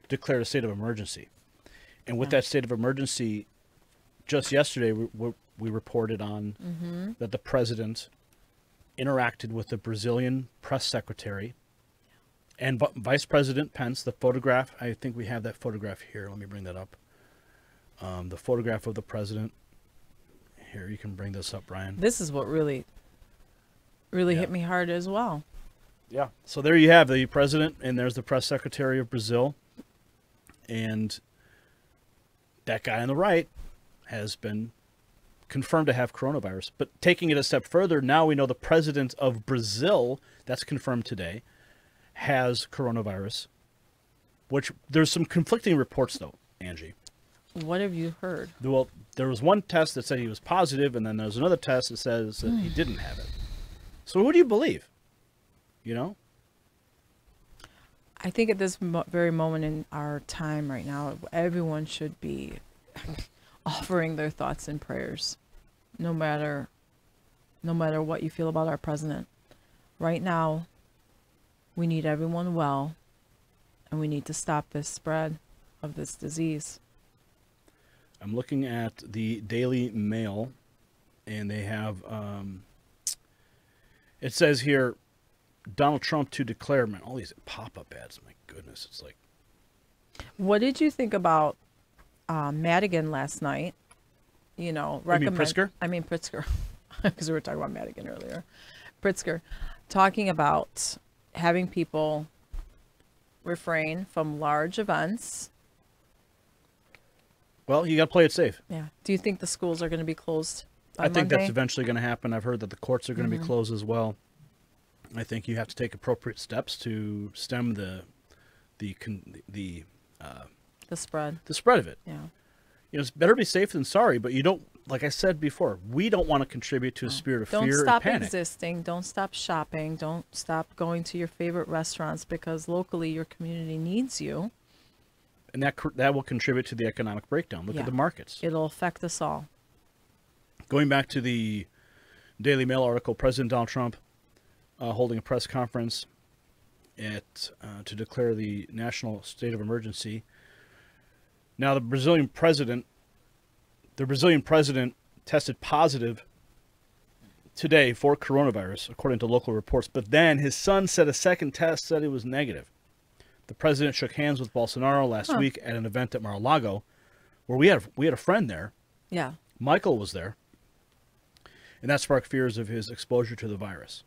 declared a state of emergency. And with that state of emergency, just yesterday we reported on that the president interacted with the Brazilian press secretary and Vice President Pence. The photograph, I think we have that photograph here. Let me bring that up. The photograph of the president. Here, you can bring this up, Brian.
This is what really hit me hard as well.
Yeah. So there you have the president, and there's the press secretary of Brazil. And that guy on the right has been confirmed to have coronavirus. But taking it a step further, now we know the president of Brazil, that's confirmed today, has coronavirus, which there's some conflicting reports, though.
What have you heard?
Well, there was one test that said he was positive, and then there's another test that says that he didn't have it. So who do you believe? You know?
I think at this very moment in our time right now, everyone should be offering their thoughts and prayers, no matter what you feel about our president. Right now, we need everyone well, and we need to stop this spread of this disease.
I'm looking at the Daily Mail, and they have, it says here, Donald Trump to declare, man, all these pop-up ads, my goodness, it's like.
What did you think about Madigan last night? You know,
You mean Pritzker?
I mean Pritzker, because we were talking about Madigan earlier. Pritzker, talking about having people refrain from large events.
Well, you got to play it safe.
Yeah. Do you think the schools are going to be closed on
I think
Monday?
that's eventually going to happen. I've heard that the courts are going to be closed as well. I think you have to take appropriate steps to stem the
spread.
The spread of it.
Yeah.
You know, it's better be safe than sorry, but you don't, like I said before, we don't want to contribute to a spirit of fear and panic.
Don't stop existing. Don't stop shopping. Don't stop going to your favorite restaurants, because locally your community needs you.
And that will contribute to the economic breakdown. Look at the markets.
It'll affect us all.
Going back to the Daily Mail article, President Donald Trump holding a press conference to declare the national state of emergency. Now, the Brazilian president tested positive today for coronavirus, according to local reports. But then his son said a second test said it was negative. The president shook hands with Bolsonaro last week at an event at Mar-a-Lago, where we had a friend there.
Yeah.
Michael was there, and that sparked fears of his exposure to the virus.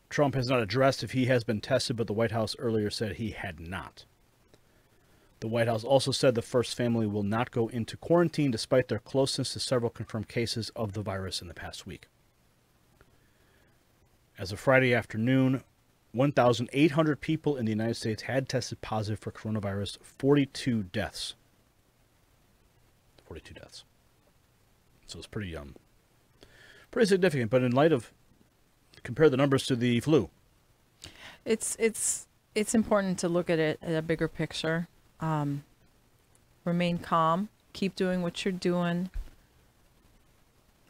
Trump has not addressed if he has been tested, but the White House earlier said he had not. The White House also said the first family will not go into quarantine despite their closeness to several confirmed cases of the virus in the past week. As of Friday afternoon, 1,800 people in the United States had tested positive for coronavirus, 42 deaths. 42 deaths. So it's pretty significant, but in light of, compare the numbers to the flu.
It's important to look at it at a bigger picture. Remain calm. Keep doing what you're doing.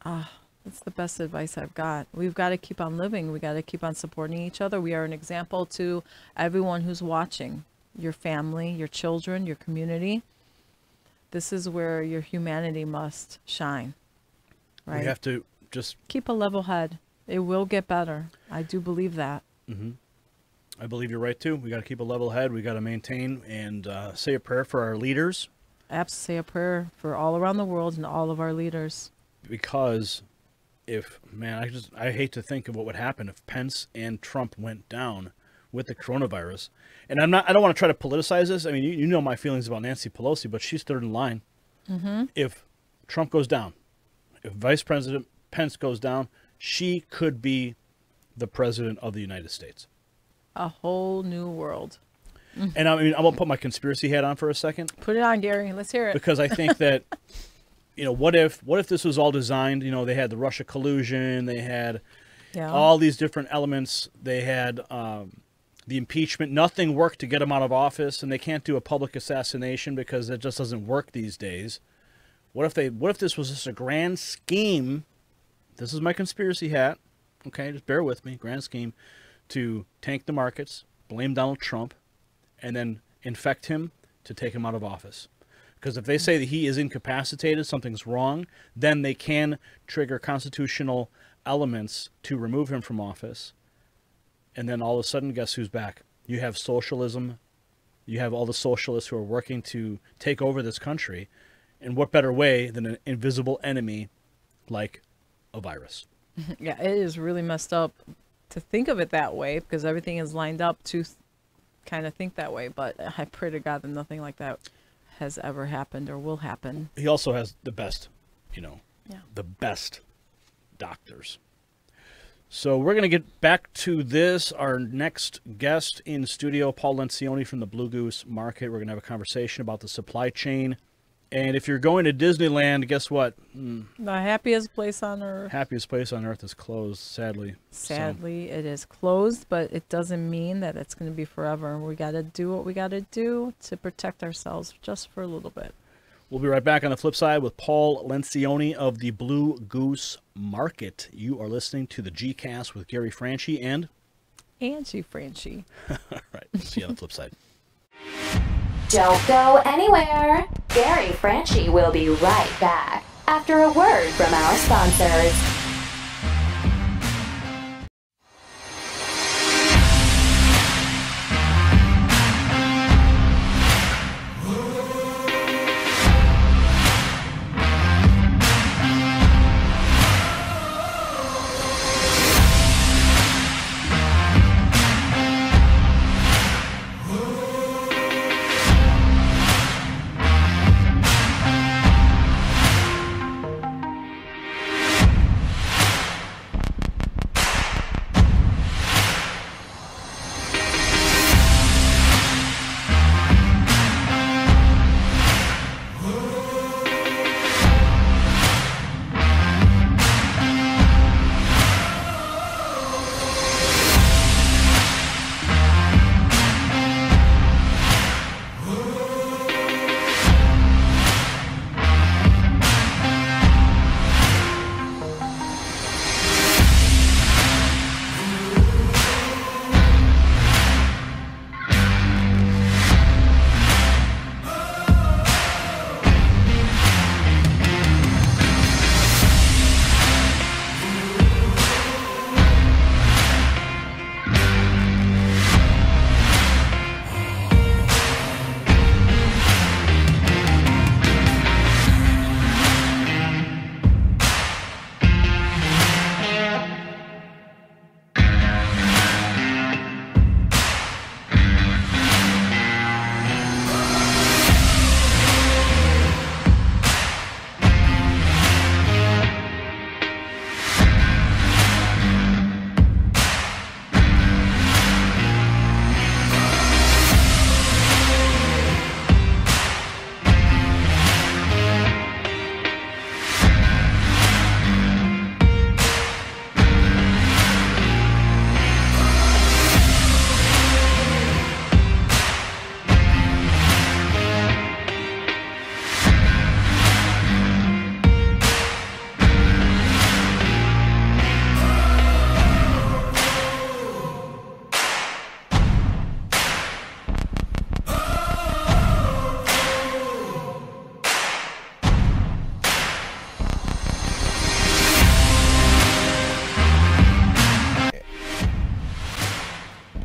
That's the best advice I've got. We've got to keep on living. We got to keep on supporting each other. We are an example to everyone who's watching. Your family, your children, your community. This is where your humanity must shine. Right?
We have to just
keep a level head. It will get better. I do believe that.
Mm-hmm. I believe you're right, too. We got to keep a level head. We got to maintain and say a prayer for our leaders.
Say a prayer for all around the world and all of our leaders.
Because I hate to think of what would happen if Pence and Trump went down with the coronavirus. And I don't want to try to politicize this. I mean, you know my feelings about Nancy Pelosi, but she's third in line. Mm-hmm. If Trump goes down, if Vice President Pence goes down, she could be the president of the United States.
A whole new world.
And I mean, I'm going to put my conspiracy hat on for a second.
Put it on, Gary. Let's hear it.
Because I think that, you know, what if this was all designed? You know, they had the Russia collusion. They had all these different elements. They had the impeachment. Nothing worked to get him out of office, and they can't do a public assassination because it just doesn't work these days. What if this was just a grand scheme? This is my conspiracy hat. Okay, just bear with me. Grand scheme to tank the markets, blame Donald Trump, and then infect him to take him out of office. Because if they say that he is incapacitated, something's wrong, then they can trigger constitutional elements to remove him from office. And then all of a sudden, guess who's back? You have socialism. You have all the socialists who are working to take over this country. And what better way than an invisible enemy like a virus?
Yeah, it is really messed up to think of it that way, because everything is lined up to kind of think that way. But I pray to God that nothing like that has ever happened or will happen.
He also has the best, the best doctors. So we're going to get back to this. Our next guest in studio, Paul Lencioni from the Blue Goose Market. We're going to have a conversation about the supply chain And if you're going to Disneyland, guess what?
The happiest place on earth.
Happiest place on earth is closed, sadly.
Sadly, it is closed, but it doesn't mean that it's going to be forever. We got to do what we got to do to protect ourselves just for a little bit.
We'll be right back on the flip side with Paul Lencioni of the Blue Goose Market. You are listening to the G-Cast with Gary Franchi and
Angie Franchi.
All right, see you on the flip side.
Don't go anywhere. Gary Franchi will be right back after a word from our sponsors.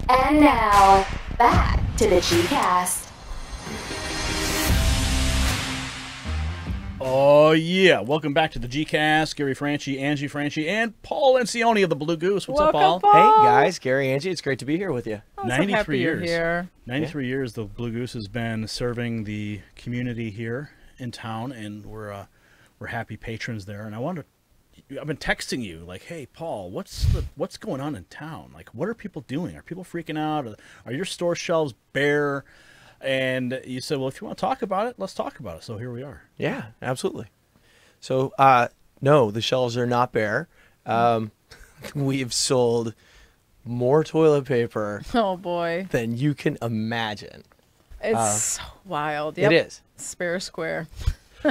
And now, back to the G-Cast.
Oh, yeah. Welcome back to the G-Cast. Gary Franchi, Angie Franchi, and Paul Lencioni of the Blue Goose. What's
Welcome,
up, Paul?
Paul.
Hey, guys. Gary, Angie. It's great to be here with you.
I'm so
93
happy you're
years.
here.
93 years the Blue Goose has been serving the community here in town, and we're happy patrons there. And I've been texting you like, hey, Paul, what's going on in town? Like, what are people doing? Are people freaking out? Are your store shelves bare? And you said, well, if you want to talk about it, let's talk about it. So here we are.
Yeah, absolutely. So, no, the shelves are not bare. We've sold more toilet paper
Oh, boy.
than you can imagine.
It's so wild. Yep.
It is.
Spare square.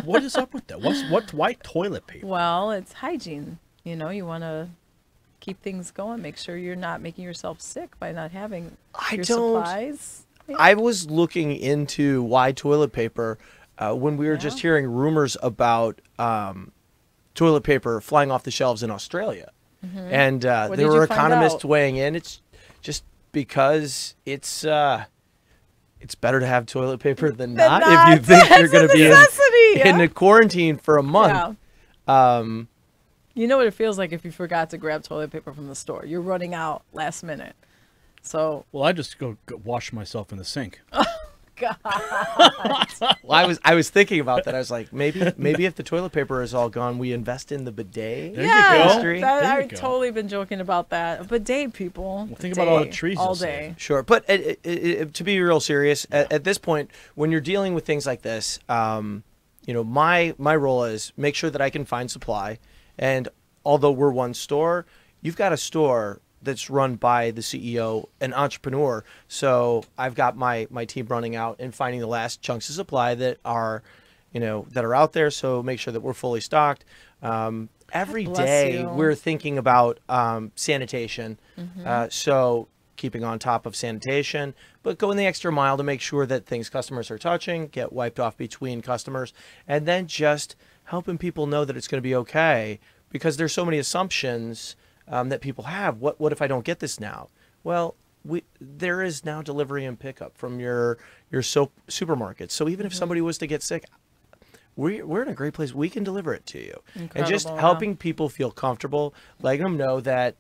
What is up with that? Why toilet paper?
Well, it's hygiene. You know, you want to keep things going. Make sure you're not making yourself sick by not having your supplies.
I was looking into why toilet paper when we were just hearing rumors about toilet paper flying off the shelves in Australia. Mm-hmm. And there were economists weighing in. It's just because it's better to have toilet paper than not if you think you're going to be in a quarantine for a month.
Yeah. You know what it feels like if you forgot to grab toilet paper from the store. You're running out last minute. So,
well, I just go wash myself in the sink.
God.
Well, I was thinking about that. I was like, maybe if the toilet paper is all gone, we invest in the bidet.
There you go.
I've totally been joking about that. A bidet, people.
Well, think about all the trees
all day.
Sure, but to be real serious, at this point, when you're dealing with things like this, my role is make sure that I can find supply. And although we're one store, you've got a store that's run by the CEO, an entrepreneur. So I've got my team running out and finding the last chunks of supply that are, that are out there. So make sure that we're fully stocked. Every day we're thinking about sanitation. So keeping on top of sanitation, but going the extra mile to make sure that things customers are touching get wiped off between customers, and then just helping people know that it's going to be okay, because there's so many assumptions that people have. What if I don't get this now? Well, there is now delivery and pickup from your supermarket. So even if somebody was to get sick, we're in a great place. We can deliver it to you.
Incredible,
and just helping people feel comfortable, letting them know that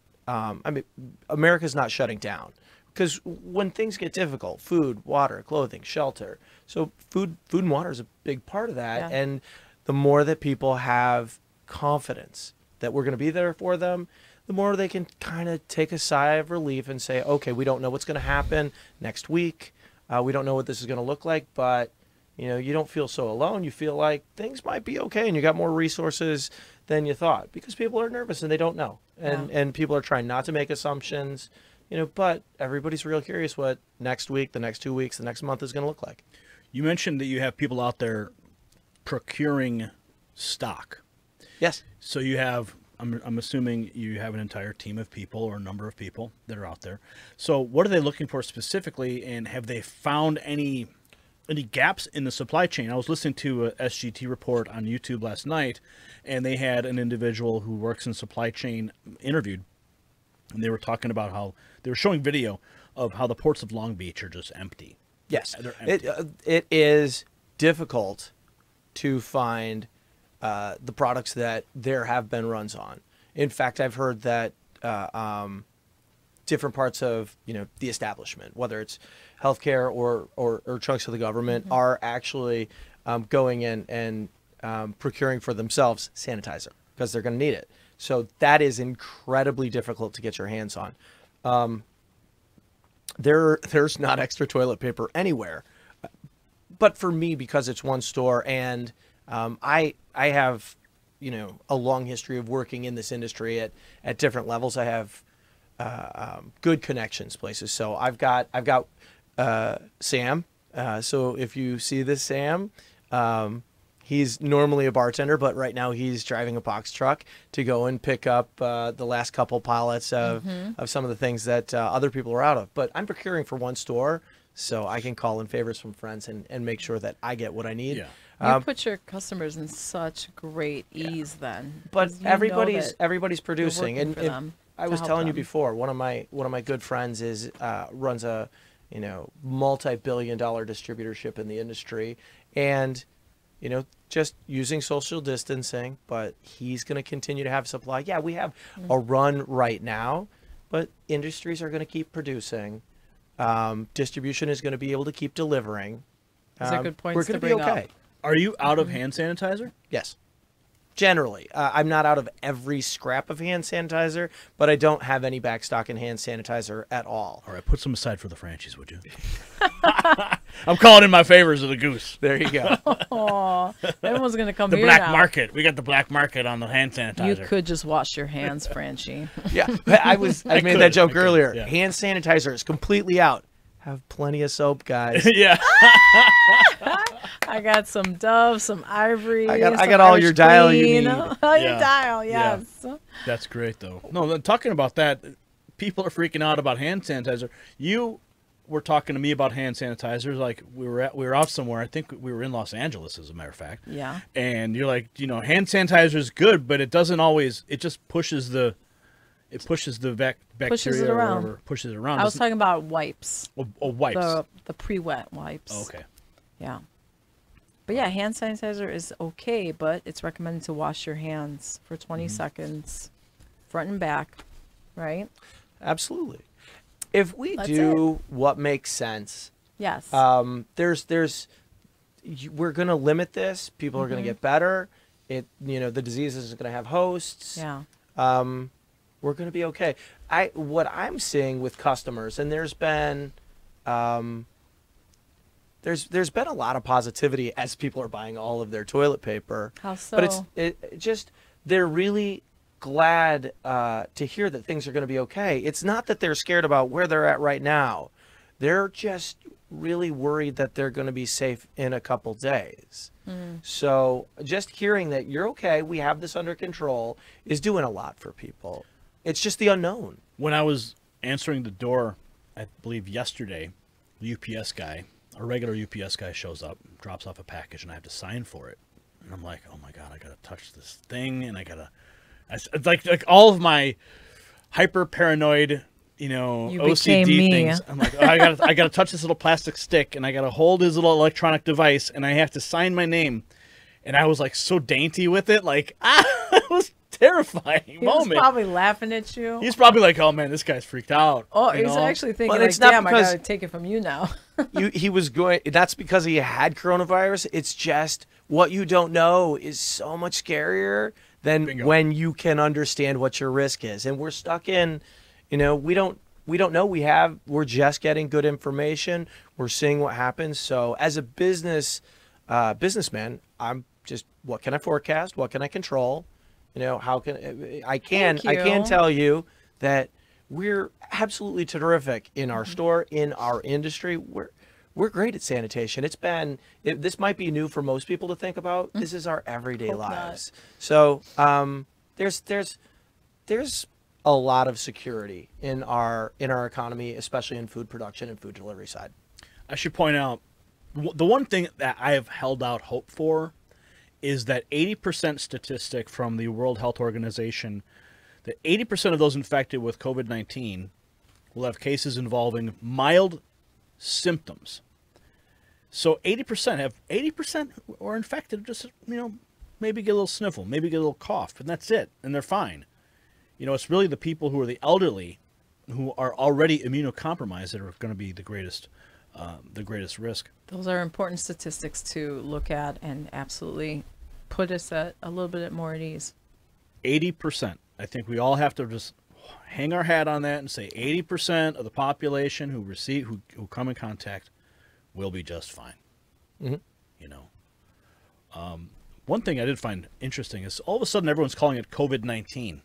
America's not shutting down. Because when things get difficult, food, water, clothing, shelter. So food and water is a big part of that.
Yeah.
And the more that people have confidence that we're going to be there for them, the more they can kind of take a sigh of relief and say, okay, we don't know what's going to happen next week. We don't know what this is going to look like, but you don't feel so alone. You feel like things might be okay, and you got more resources than you thought, because people are nervous and they don't know. And people are trying not to make assumptions, but everybody's real curious what next week, the next 2 weeks, the next month is going to look like.
You mentioned that you have people out there procuring stock.
Yes.
So you have, I'm assuming you have an entire team of people or a number of people that are out there. So what are they looking for specifically, and have they found any gaps in the supply chain? I was listening to a SGT report on YouTube last night, and they had an individual who works in supply chain interviewed, and they were talking about how they were showing video of how the ports of Long Beach are just empty.
Yes,
They're empty.
It is difficult to find the products that there have been runs on. In fact, I've heard that different parts of the establishment, whether it's healthcare or chunks of the government, are actually going in and procuring for themselves sanitizer, because they're going to need it. So that is incredibly difficult to get your hands on. There's not extra toilet paper anywhere, but for me, because it's one store, and I have a long history of working in this industry at different levels. I have good connections places. So I've got Sam. So if you see this Sam, he's normally a bartender, but right now he's driving a box truck to go and pick up the last couple pallets of some of the things that other people are out of. But I'm procuring for one store, so I can call in favors from friends and make sure that I get what I need.
Yeah.
You put your customers in such great ease then.
But everybody's producing,
and
and I was telling you before, one of my good friends runs a multi-billion-dollar distributorship in the industry, and just using social distancing, but he's going to continue to have supply. Yeah, we have a run right now, but industries are going to keep producing. Distribution is going to be able to keep delivering.
Those are good points
We're going
to
to be
bring
okay.
up.
Are you out of hand sanitizer?
Yes. Generally, I'm not out of every scrap of hand sanitizer, but I don't have any backstock in hand sanitizer at all.
All right, put some aside for the Franchies, would you? I'm calling in my favors of the Goose.
There you go.
Oh, everyone's gonna come
The
here
black
now.
market. We got the black market on the hand sanitizer.
You could just wash your hands, Franchi.
Yeah, I made that joke earlier.
yeah.
Hand sanitizer is completely out. Have plenty of soap, guys.
Yeah.
I got some Dove, some Ivory.
I got
some
all
Irish
your dial you
Queen.
need.
All your
Yeah.
dial,
Yeah.
yes.
That's great, though. No, then talking about that, people are freaking out about hand sanitizer. You were talking to me about hand sanitizers. Like we were out somewhere. I think we were in Los Angeles, as a matter of fact.
Yeah.
And you're like, hand sanitizer is good, but it doesn't always. It just pushes the. It pushes the bacteria
Pushes it around.
or whatever. Pushes it around.
I was talking about wipes.
Wipes.
The pre-wet wipes.
Oh, okay.
Yeah. But yeah, hand sanitizer is okay, but it's recommended to wash your hands for 20 seconds, front and back, right?
Absolutely. If we
That's
do what makes sense,
Yes.
we're going to limit this. People are going to get better. The disease isn't going to have hosts.
yeah.
We're going to be okay. What I'm seeing with customers, and there's been there's been a lot of positivity as people are buying all of their toilet paper.
How so?
But it just they're really glad to hear that things are going to be okay. It's not that they're scared about where they're at right now. They're just really worried that they're going to be safe in a couple days. So just hearing that you're okay, we have this under control, is doing a lot for people. It's just the unknown.
When I was answering the door, I believe yesterday, the UPS guy, a regular UPS guy, shows up, drops off a package, and I have to sign for it. And I'm like, oh my God, I gotta touch this thing, and it's like all of my hyper paranoid, OCD things. I'm like, oh, I gotta touch this little plastic stick, and I gotta hold his little electronic device, and I have to sign my name. And I was like so dainty with it, like it was terrifying moment.
He's probably laughing at you.
He's probably like, oh man, this guy's freaked out.
Oh, he's actually thinking,
But
like,
it's not
damn, I
because-
gotta take it from you now.
He was going. That's because he had coronavirus. It's just what you don't know is so much scarier than
Bingo.
when you can understand what your risk is. And we're stuck in, we don't know. We're just getting good information. We're seeing what happens. So as a businessman, I'm just, what can I forecast? What can I control? How can I can tell you that we're absolutely terrific in our store, in our industry. We're great at sanitation. This might be new for most people to think about. This is our everyday
Hope
lives. So there's a lot of security in our economy, especially in food production and food delivery side.
I should point out, the one thing that I have held out hope for is that 80% statistic from the World Health Organization, that 80% of those infected with COVID-19 will have cases involving mild symptoms. So 80% were infected, just, maybe get a little sniffle, maybe get a little cough, and that's it, and they're fine. It's really the people who are the elderly, who are already immunocompromised, that are going to be the greatest risk.
Those are important statistics to look at and absolutely put us at a little bit more at ease.
80%. I think we all have to just hang our hat on that and say 80% of the population who come in contact will be just fine. One thing I did find interesting is all of a sudden everyone's calling it COVID-19.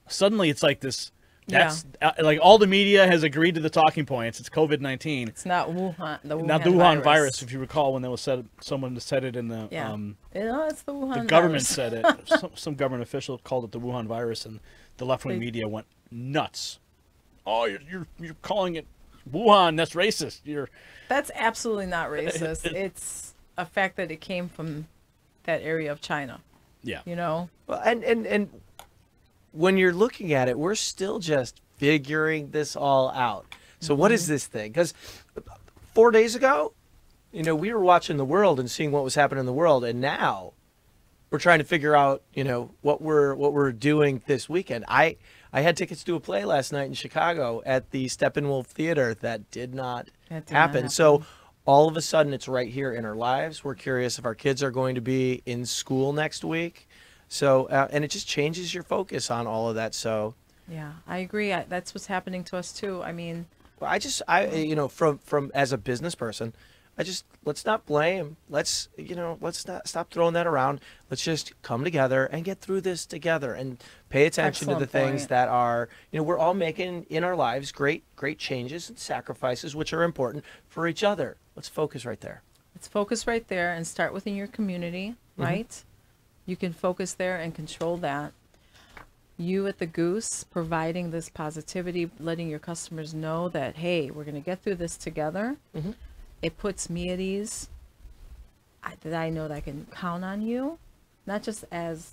Suddenly it's like this. That's like all the media has agreed to the talking points. It's COVID-19.
It's not Wuhan.
Not the Wuhan virus. If you recall, when someone said it in the
it's the Wuhan.
the government
virus.
said it. Some government official called it the Wuhan virus, and the left-wing media went nuts. Oh, you're calling it Wuhan? That's racist.
That's absolutely not racist. It's a fact that it came from that area of China.
Yeah.
Well, and when you're looking at it, we're still just figuring this all out. So what is this thing? Because 4 days ago, we were watching the world and seeing what was happening in the world, and now we're trying to figure out, what we're doing this weekend. I had tickets to a play last night in Chicago at the Steppenwolf Theater. That did not happen. So all of a sudden, it's right here in our lives. We're curious if our kids are going to be in school next week. So, and it just changes your focus on all of that. So,
yeah, I agree. That's what's happening to us too. I mean,
from as a business person, let's not blame. Let's not stop throwing that around. Let's just come together and get through this together and pay attention to the things that are, we're all making in our lives great changes and sacrifices, which are important for each other. Let's focus right there.
Let's focus right there and start within your community, right? You can focus there and control that. You at the Goose, providing this positivity, letting your customers know that, hey, we're going to get through this together. It puts me at ease that I know that I can count on you, not just as